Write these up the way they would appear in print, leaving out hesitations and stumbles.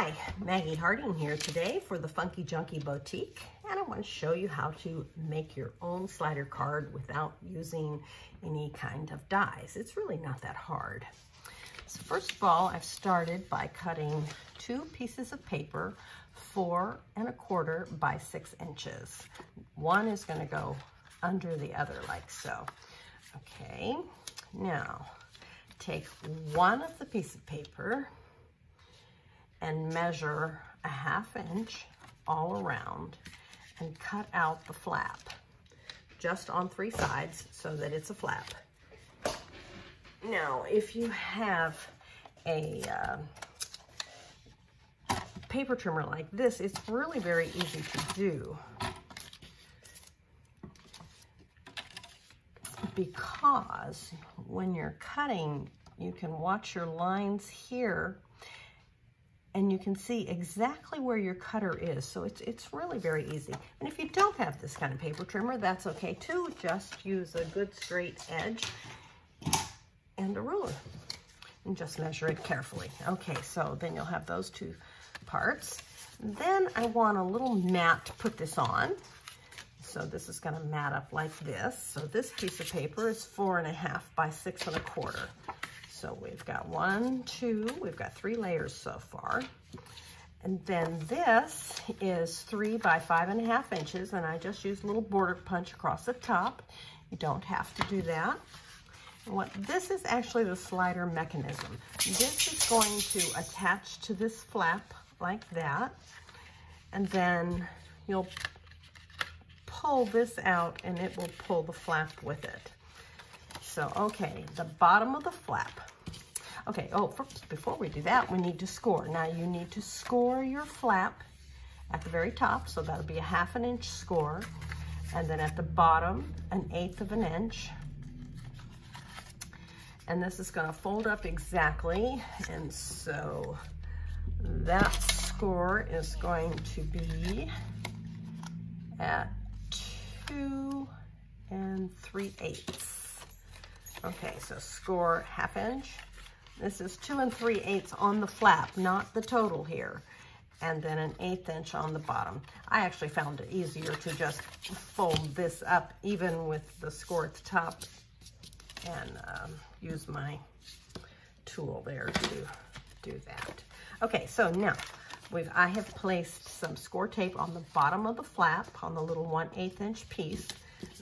Hi, Maggie Harding here today for the Funky Junky Boutique, and I want to show you how to make your own slider card without using any kind of dies. It's really not that hard. So first of all, I've started by cutting 2 pieces of paper 4 1/4 by 6 inches. One is going to go under the other like so. Okay, now take one of the piece of paper and measure a 1/2 inch all around and cut out the flap just on 3 sides so that it's a flap. Now, if you have a paper trimmer like this, it's really very easy to do because when you're cutting, you can watch your lines here and you can see exactly where your cutter is. So it's really very easy. And if you don't have this kind of paper trimmer, that's okay too. Just use a good straight edge and a ruler and just measure it carefully. Okay, so then you'll have those 2 parts. Then I want a little mat to put this on. So this is gonna mat up like this. So this piece of paper is 4 1/2 by 6 1/4. So we've got 1, 2, we've got 3 layers so far. And then this is 3 by 5 1/2 inches, and I just used a little border punch across the top. You don't have to do that. And this is actually the slider mechanism. This is going to attach to this flap like that, and then you'll pull this out and it will pull the flap with it. So, okay, the bottom of the flap. Okay, before we do that, we need to score. Now you need to score your flap at the very top, so that'll be a 1/2 inch score. And then at the bottom, 1/8 of an inch. And this is gonna fold up exactly. And so that score is going to be at 2 3/8. Okay, so score 1/2 inch. This is 2 3/8 on the flap, not the total here. And then 1/8 inch on the bottom. I actually found it easier to just fold this up even with the score at the top and use my tool there to do that. Okay, so now I have placed some score tape on the bottom of the flap on the little 1/8 inch piece.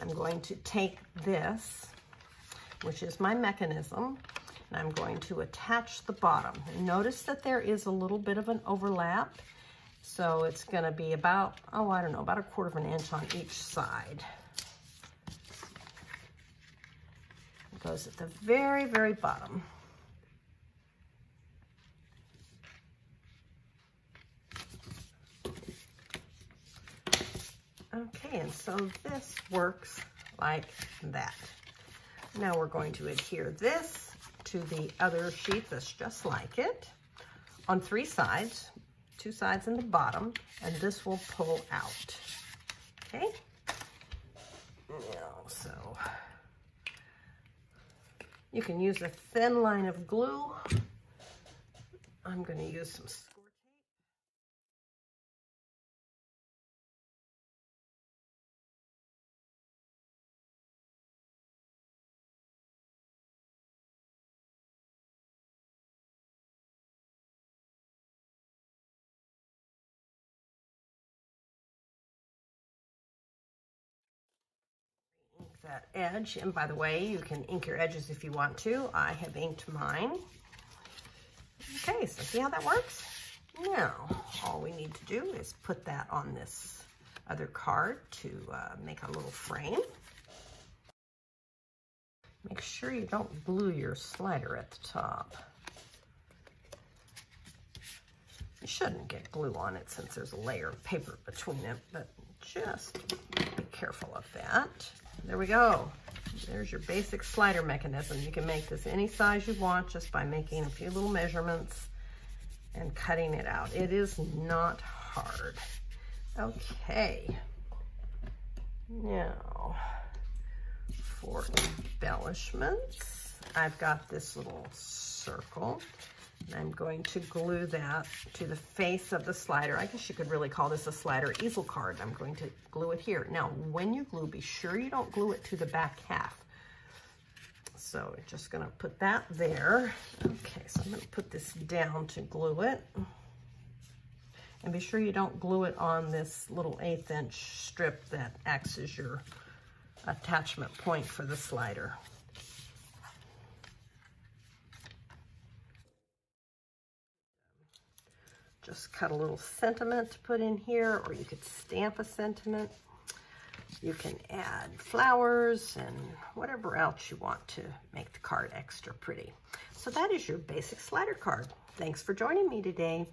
I'm going to take this, which is my mechanism, and I'm going to attach the bottom. Notice that there is a little bit of an overlap, so it's going to be about, I don't know, about 1/4 of an inch on each side. It goes at the very, very bottom. Okay, and so this works like that. Now we're going to adhere this to the other sheet that's just like it on 3 sides, 2 sides in the bottom, and this will pull out. Okay? Now, so you can use a thin line of glue. I'm going to use some score tape. That edge, and by the way, you can ink your edges if you want to. I have inked mine. Okay, so see how that works? Now, all we need to do is put that on this other card to make a little frame. Make sure you don't glue your slider at the top. You shouldn't get glue on it since there's a layer of paper between it, but just be careful of that. There we go. There's your basic slider mechanism. You can make this any size you want just by making a few little measurements and cutting it out. It is not hard. Okay. Now, for embellishments, I've got this little circle I'm going to glue that to the face of the slider. I guess you could really call this a slider easel card. I'm going to glue it here. Now, when you glue, be sure you don't glue it to the back half. So we're just gonna put that there. Okay, so I'm gonna put this down to glue it. And be sure you don't glue it on this little 1/8 inch strip that acts as your attachment point for the slider. Just cut a little sentiment to put in here, or you could stamp a sentiment. You can add flowers and whatever else you want to make the card extra pretty. So that is your basic slider card. Thanks for joining me today.